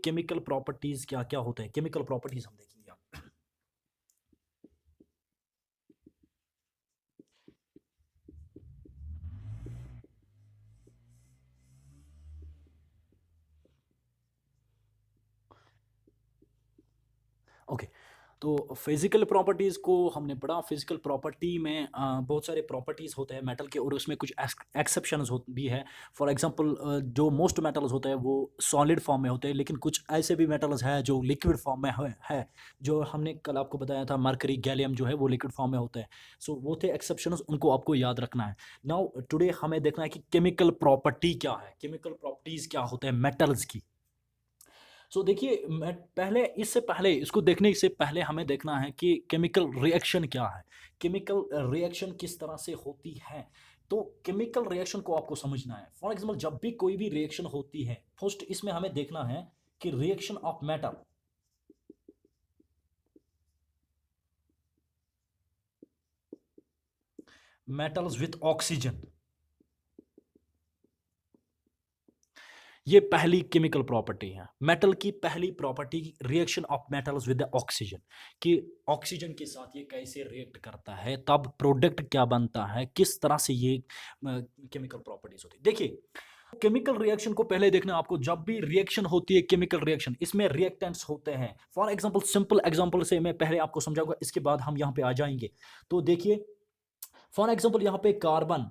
Chemical properties क्या क्या होते हैं, केमिकल प्रॉपर्टीज हम देखेंगे आप। ओके, तो फिजिकल प्रॉपर्टीज को हमने पढ़ा। फिजिकल प्रॉपर्टी में बहुत सारे प्रॉपर्टीज होते हैं मेटल के, और उसमें कुछ एक्सेप्शंस भी है। फॉर एग्जांपल जो मोस्ट मेटल्स होते हैं वो सॉलिड फॉर्म में होते हैं, लेकिन कुछ ऐसे भी मेटल्स हैं जो लिक्विड फॉर्म में है। जो हमने कल आपको बताया था, मरकरी गैलियम जो है वो लिक्विड फॉर्म में होते हैं। सो वो थे एक्सेप्शंस, उनको आपको याद रखना है। नाउ टुडे हमें देखना है कि केमिकल प्रॉपर्टी क्या है, केमिकल प्रॉपर्टीज क्या होते हैं मेटल्स की। सो देखिए, मैं पहले इससे पहले इसको देखने से पहले हमें देखना है कि केमिकल रिएक्शन क्या है, केमिकल रिएक्शन किस तरह से होती है। तो केमिकल रिएक्शन को आपको समझना है। फॉर एग्जांपल जब भी कोई भी रिएक्शन होती है, फर्स्ट इसमें हमें देखना है कि reaction of metal, metals with oxygen, ये पहली केमिकल प्रॉपर्टी है। मेटल की पहली property reaction of metals with oxygen, कि ऑक्सीजन के साथ ये कैसे रिएक्ट करता है, तब प्रोडक्ट क्या बनता है, किस तरह से ये केमिकल प्रॉपर्टीज होती है। देखिए, केमिकल रिएक्शन को पहले देखना आपको। जब भी रिएक्शन होती है केमिकल रिएक्शन, इसमें रिएक्टेंट्स होते हैं। फॉर एग्जांपल सिंपल एग्जांपल से मैं पहले आपको समझाऊंगा, इसके बाद हम यहाँ पे आ जाएंगे। तो देखिए, फॉर एग्जांपल यहाँ पे कार्बन,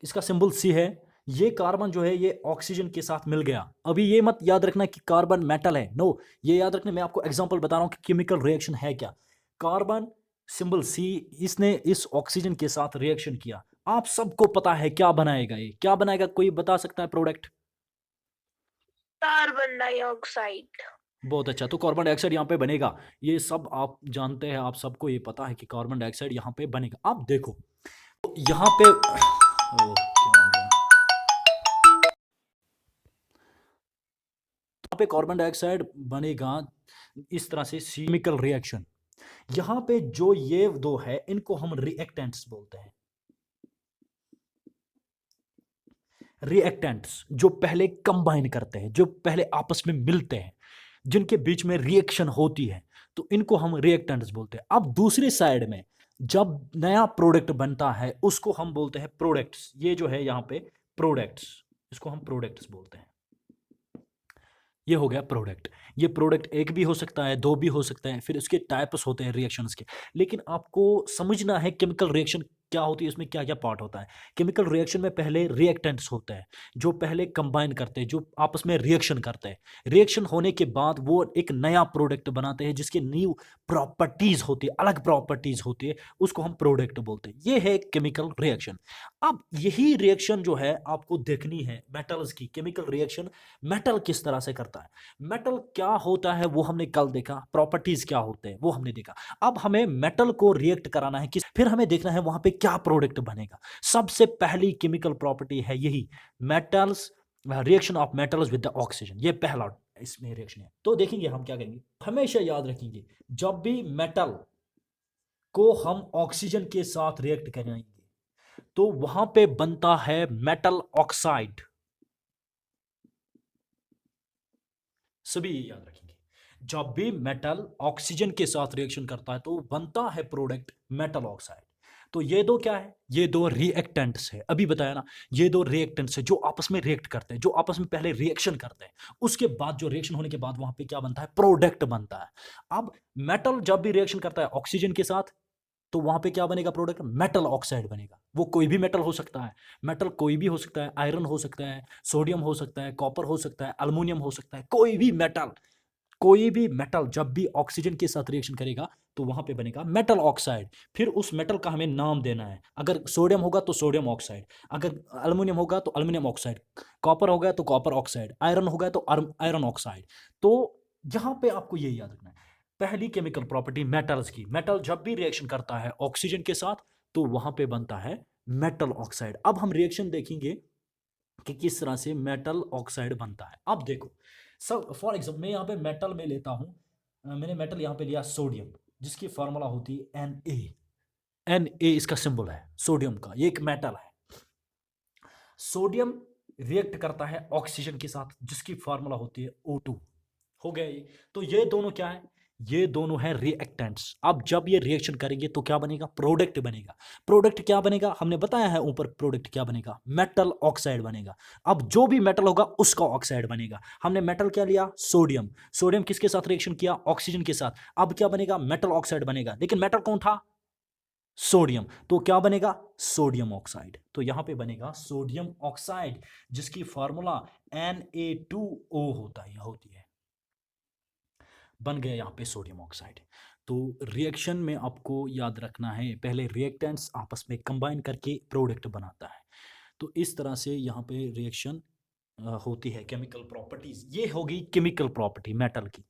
इसका सिंबल सी है। ये कार्बन जो है ये ऑक्सीजन के साथ मिल गया। अभी ये मत याद रखना कि कार्बन मेटल है, नो, ये याद रखना मैं आपको एग्जांपल बता रहा हूं कि केमिकल रिएक्शन है क्या। कार्बन सिंबल सी, इसने इस ऑक्सीजन के साथ रिएक्शन किया। आप सबको पता है क्या बनाएगा, ये क्या बनाएगा, कोई बता सकता है प्रोडक्ट? Carbon dioxide. बहुत अच्छा, तो कार्बन डाइऑक्साइड यहाँ पे बनेगा। ये सब आप जानते हैं, आप सबको ये पता है कि कार्बन डाइऑक्साइड यहाँ पे बनेगा। आप देखो, तो यहाँ पे क्या हो गया, यहाँ पे कार्बन डाइऑक्साइड बनेगा इस तरह से, केमिकल रिएक्शन। यहाँ पे जो ये दो है इनको हम रिएक्टेंट्स बोलते हैं। रिएक्टेंट्स जो पहले कंबाइन करते हैं, जो पहले आपस में मिलते हैं, जिनके बीच में रिएक्शन होती है, तो इनको हम रिएक्टेंट्स बोलते हैं। अब दूसरी साइड में जब नया प्रोडक्ट बनता है उसको हम बोलते हैं प्रोडक्ट्स। ये जो है यहाँ पे प्रोडक्ट्स, इसको हम प्रोडक्ट्स बोलते हैं। ये हो गया प्रोडक्ट। ये प्रोडक्ट एक भी हो सकता है, दो भी हो सकता है, फिर उसके टाइप्स होते हैं रिएक्शंस के। लेकिन आपको समझना है केमिकल रिएक्शन क्या होती है, इसमें क्या क्या पार्ट होता है। केमिकल रिएक्शन में पहले रिएक्टेंट्स होते हैं जो पहले कंबाइन करते हैं, जो आपस में रिएक्शन करते हैं। रिएक्शन होने के बाद वो एक नया प्रोडक्ट बनाते हैं जिसके न्यू प्रॉपर्टीज होती है, अलग प्रॉपर्टीज होती है, उसको हम प्रोडक्ट बोलते हैं। ये है केमिकल रिएक्शन। अब यही रिएक्शन जो है आपको देखनी है मेटल्स की, केमिकल रिएक्शन मेटल किस तरह से करता है। मेटल क्या होता है वो हमने कल देखा, प्रॉपर्टीज क्या होते हैं वो हमने देखा। अब हमें मेटल को रिएक्ट कराना है, किस फिर हमें देखना है वहां पे क्या प्रोडक्ट बनेगा। सबसे पहली केमिकल प्रॉपर्टी है यही, metals, reaction of metals with the oxygen. ये पहला इसमें रिएक्शन है। तो देखेंगे हम क्या करेंगे, हमेशा याद रखेंगे जब भी मेटल को हम ऑक्सीजन के साथ रिएक्ट करेंगे तो वहां पे बनता है मेटल ऑक्साइड। सभी ये याद रखेंगे, जब भी मेटल ऑक्सीजन के साथ रिएक्शन करता है तो बनता है प्रोडक्ट मेटल ऑक्साइड। तो ये दो क्या है, ये दो रिएक्टेंट्स है। अभी बताया ना, ये दो रिएक्टेंट्स है जो आपस में रिएक्ट करते हैं, जो आपस में पहले रिएक्शन करते हैं, उसके बाद जो रिएक्शन होने के बाद वहां पे क्या बनता है, प्रोडक्ट बनता है। अब मेटल जब भी रिएक्शन करता है ऑक्सीजन के साथ तो वहां पे क्या बनेगा, प्रोडक्ट मेटल ऑक्साइड बनेगा। वो कोई भी मेटल हो सकता है, मेटल कोई भी हो सकता है, आयरन हो सकता है, सोडियम हो सकता है, कॉपर हो सकता है, अल्युमिनियम हो सकता है, कोई भी मेटल, कोई भी मेटल जब भी ऑक्सीजन के साथ रिएक्शन करेगा तो वहां पे बनेगा मेटल ऑक्साइड। फिर उस मेटल का हमें नाम देना है। अगर सोडियम होगा तो सोडियम ऑक्साइड, अगर अल्युमिनियम होगा तो अल्युमिनियम ऑक्साइड, कॉपर हो गया तो कॉपर ऑक्साइड, आयरन हो गया तो आयरन ऑक्साइड। तो यहां पे आपको ये याद रखना है, पहली केमिकल प्रॉपर्टी मेटल्स की, मेटल जब भी रिएक्शन करता है ऑक्सीजन के साथ तो वहां पे बनता है मेटल ऑक्साइड। अब हम रिएक्शन देखेंगे कि किस तरह से मेटल ऑक्साइड बनता है। अब देखो, सब फॉर एग्जाम्पल मैं यहाँ पे मेटल में लेता हूँ, मैंने मेटल यहाँ पे लिया सोडियम, जिसकी फार्मूला होती है Na। Na इसका सिंबल है सोडियम का, ये एक मेटल है। सोडियम रिएक्ट करता है ऑक्सीजन के साथ जिसकी फार्मूला होती है O2। हो गया ये। तो ये दोनों क्या है, ये दोनों है रिएक्टेंट्स। अब जब ये रिएक्शन करेंगे तो क्या बनेगा, प्रोडक्ट बनेगा। प्रोडक्ट क्या बनेगा, हमने बताया है ऊपर, प्रोडक्ट क्या बनेगा, मेटल ऑक्साइड बनेगा। अब जो भी मेटल होगा उसका ऑक्साइड बनेगा। हमने मेटल क्या लिया, सोडियम। सोडियम किसके साथ रिएक्शन किया, ऑक्सीजन के साथ। अब क्या बनेगा, मेटल ऑक्साइड बनेगा। लेकिन मेटल कौन था, सोडियम। तो क्या बनेगा, सोडियम ऑक्साइड। तो यहां पे बनेगा सोडियम ऑक्साइड, जिसकी फार्मूला Na2O होती है। बन गया यहाँ पे सोडियम ऑक्साइड। तो रिएक्शन में आपको याद रखना है, पहले रिएक्टेंट्स आपस में कंबाइन करके प्रोडक्ट बनाता है। तो इस तरह से यहाँ पे रिएक्शन होती है। केमिकल प्रॉपर्टीज, ये होगी केमिकल प्रॉपर्टी मेटल की।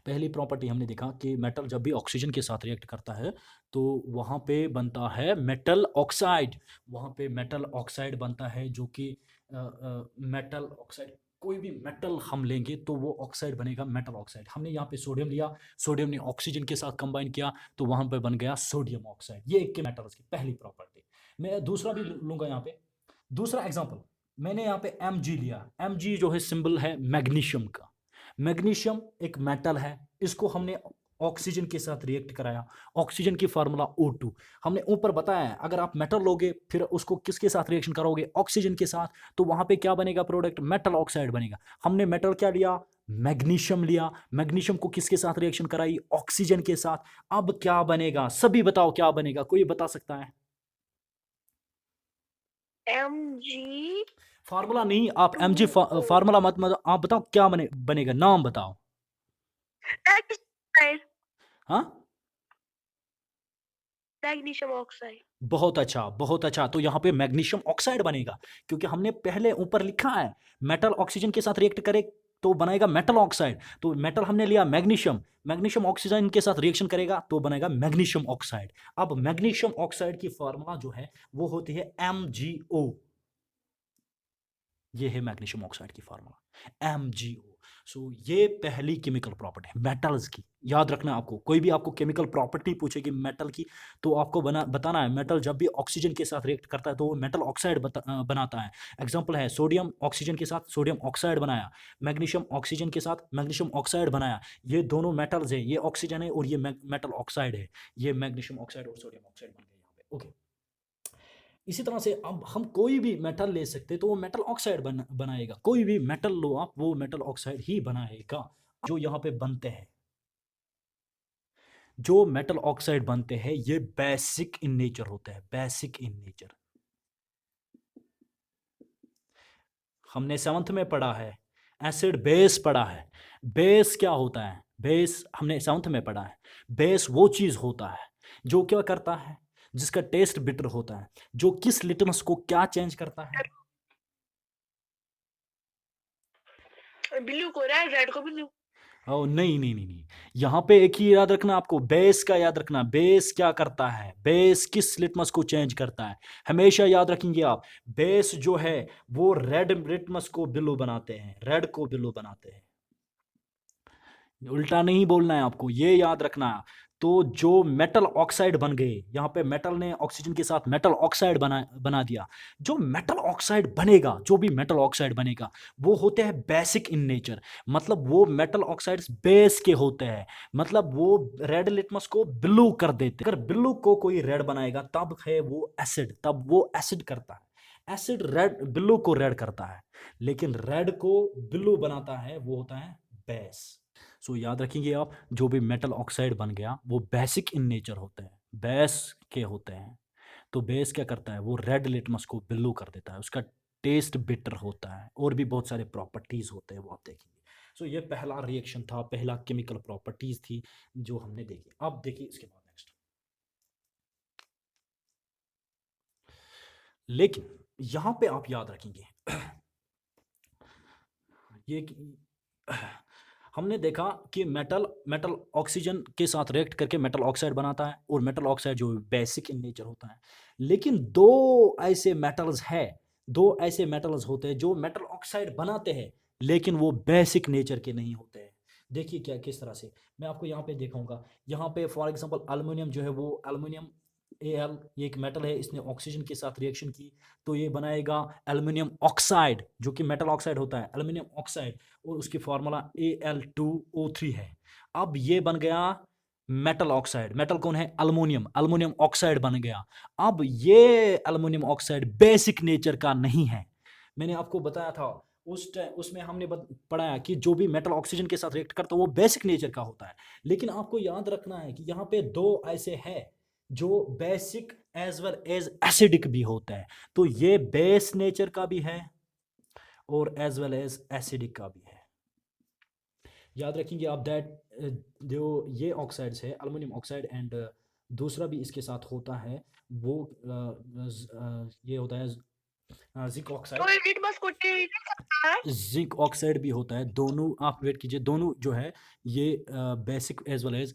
पहली प्रॉपर्टी हमने देखा कि मेटल जब भी ऑक्सीजन के साथ रिएक्ट करता है तो वहाँ पे बनता है मेटल ऑक्साइड। वहाँ पे मेटल ऑक्साइड बनता है, जो कि मेटल ऑक्साइड, कोई भी मेटल हम लेंगे तो वो ऑक्साइड बनेगा, मेटल ऑक्साइड। हमने यहाँ पे सोडियम लिया, सोडियम ने ऑक्सीजन के साथ कंबाइन किया तो वहाँ पे बन गया सोडियम ऑक्साइड। ये एक के मेटल्स की पहली प्रॉपर्टी। मैं दूसरा भी लूंगा यहाँ पे, दूसरा एग्जाम्पल मैंने यहाँ पे Mg लिया। Mg जो है सिंबल है मैग्नीशियम का। मैग्नीशियम एक मेटल है, इसको हमने ऑक्सीजन के साथ रिएक्ट कराया, ऑक्सीजन की फार्मूला O2। हमने ऊपर बताया है अगर आप मेटल लोगे फिर उसको किसके साथ रिएक्शन करोगे, ऑक्सीजन के साथ, तो वहां पे क्या बनेगा, प्रोडक्ट मेटल ऑक्साइड बनेगा। हमने मेटल क्या लिया, मैग्नीशियम लिया। मैग्नीशियम को किसके साथ रिएक्शन कराई, ऑक्सीजन के साथ। अब क्या बनेगा, सभी बताओ क्या बनेगा, कोई बता सकता है। Mg, फार्मूला नहीं, आप Mg फार्मूला मत आप बताओ क्या बनेगा, नाम बताओ। हाँ, मैग्नीशियम ऑक्साइड। बहुत अच्छा बहुत अच्छा। तो यहाँ पे मैग्नीशियम ऑक्साइड बनेगा, क्योंकि हमने पहले ऊपर लिखा है मेटल ऑक्सीजन के साथ रिएक्ट करे तो बनाएगा मेटल ऑक्साइड। तो मेटल हमने लिया मैग्नीशियम, मैग्नीशियम ऑक्सीजन के साथ रिएक्शन करेगा तो बनेगा मैग्नीशियम ऑक्साइड। अब मैग्नीशियम ऑक्साइड की फॉर्मूला जो है वो होती है MgO। ये है मैग्नीशियम ऑक्साइड की फार्मूला MgO। सो ये पहली केमिकल प्रॉपर्टी है मेटल्स की। याद रखना, आपको कोई भी आपको केमिकल प्रॉपर्टी पूछेगी मेटल की तो आपको बताना है मेटल जब भी ऑक्सीजन के साथ रिएक्ट करता है तो वो मेटल ऑक्साइड बनाता है। एग्जांपल है सोडियम ऑक्सीजन के साथ सोडियम ऑक्साइड बनाया, मैग्नीशियम ऑक्सीजन के साथ मैग्नीशियम ऑक्साइड बनाया। ये दोनों मेटल्स है, ये ऑक्सीजन है और ये मेटल ऑक्साइड है। ये मैग्नीशियम ऑक्साइड और सोडियम ऑक्साइड बन गए यहाँ पे। ओके, इसी तरह से अब हम कोई भी मेटल ले सकते तो वो मेटल ऑक्साइड बनाएगा। कोई भी मेटल लो आप, वो मेटल ऑक्साइड ही बनाएगा। जो यहाँ पे बनते हैं, जो मेटल ऑक्साइड बनते हैं ये बेसिक इन नेचर होते हैं, बेसिक इन नेचर। हमने 7th में पढ़ा है एसिड बेस पढ़ा है। बेस क्या होता है, बेस हमने 7th में पढ़ा है। बेस वो चीज होता है जो क्या करता है, जिसका टेस्ट बिटर होता है, जो किस लिटमस को क्या चेंज करता है, ब्लू को रेड, रेड को ब्लू। ओ नहीं नहीं नहीं नहीं, यहाँ पे एक ही याद रखना आपको, बेस का याद रखना। बेस क्या करता है, बेस किस लिटमस को चेंज करता है, हमेशा याद रखेंगे आप। बेस जो है वो रेड लिटमस को ब्लू बनाते हैं, रेड को ब्लू बनाते हैं। उल्टा नहीं बोलना है आपको, ये याद रखना। तो जो मेटल ऑक्साइड बन गए, यहाँ पे मेटल ने ऑक्सीजन के साथ मेटल ऑक्साइड बना दिया। जो मेटल ऑक्साइड बनेगा, जो भी मेटल ऑक्साइड बनेगा वो होते हैं बेसिक इन नेचर। मतलब वो मेटल ऑक्साइड्स बेस के होते हैं, मतलब वो रेड लिटमस को ब्लू कर देते। अगर ब्लू को कोई रेड बनाएगा तब है वो एसिड, तब वो एसिड करता है। एसिड रेड, ब्लू को रेड करता है, लेकिन रेड को ब्लू बनाता है वो होता है बेस। सो याद रखेंगे आप, जो भी मेटल ऑक्साइड बन गया वो बेसिक इन नेचर होते हैं, बेस के होते हैं। तो बेस क्या करता है, वो रेड लिटमस को ब्लू कर देता है, उसका टेस्ट बिटर होता है, और भी बहुत सारे प्रॉपर्टीज होते हैं वो आप देखेंगे। सो ये पहला रिएक्शन था, पहला केमिकल प्रॉपर्टीज थी जो हमने देखी। अब देखिए इसके बाद नेक्स्ट। लेकिन यहां पे आप याद रखेंगे ये हमने देखा कि मेटल मेटल ऑक्सीजन के साथ रिएक्ट करके मेटल ऑक्साइड बनाता है, और मेटल ऑक्साइड जो बेसिक इन नेचर होता है। लेकिन दो ऐसे मेटल्स है, दो ऐसे मेटल्स होते हैं जो मेटल ऑक्साइड बनाते हैं लेकिन वो बेसिक नेचर के नहीं होते हैं। देखिए क्या, किस तरह से मैं आपको यहाँ पे दिखाऊंगा। यहाँ पे फॉर एग्जांपल एल्युमिनियम जो है वो एल्युमिनियम Al, ये एक मेटल है, इसने ऑक्सीजन के साथ रिएक्शन की तो ये बनाएगा एल्युमिनियम ऑक्साइड, जो कि मेटल ऑक्साइड होता है, एल्युमिनियम ऑक्साइड, और उसकी फार्मूला Al2O3 है। अब ये बन गया मेटल ऑक्साइड। मेटल कौन है? अल्युमिनियम। अल्युमिनियम ऑक्साइड बन गया। अब ये एल्युमिनियम ऑक्साइड बेसिक नेचर का नहीं है। मैंने आपको बताया था उसमें हमने पढ़ाया कि जो भी मेटल ऑक्सीजन के साथ रिएक्ट करता है वो बेसिक नेचर का होता है। लेकिन आपको याद रखना है कि यहाँ पे दो ऐसे हैं जो basic as well as acidic भी होता है। तो ये बेस नेचर का भी है और एज वेल एज एसिडिक का भी है। याद रखेंगे आप दैट जो ये ऑक्साइड्स है अल्युमिनियम ऑक्साइड एंड दूसरा भी इसके साथ होता है वो ये होता है जिंक तो ऑक्साइड। लिटमस कोटिंग नहीं सकता है? जिंक ऑक्साइड भी होता है। दोनों आप वेट कीजिए, दोनों जो है ये बेसिक एज वेल एज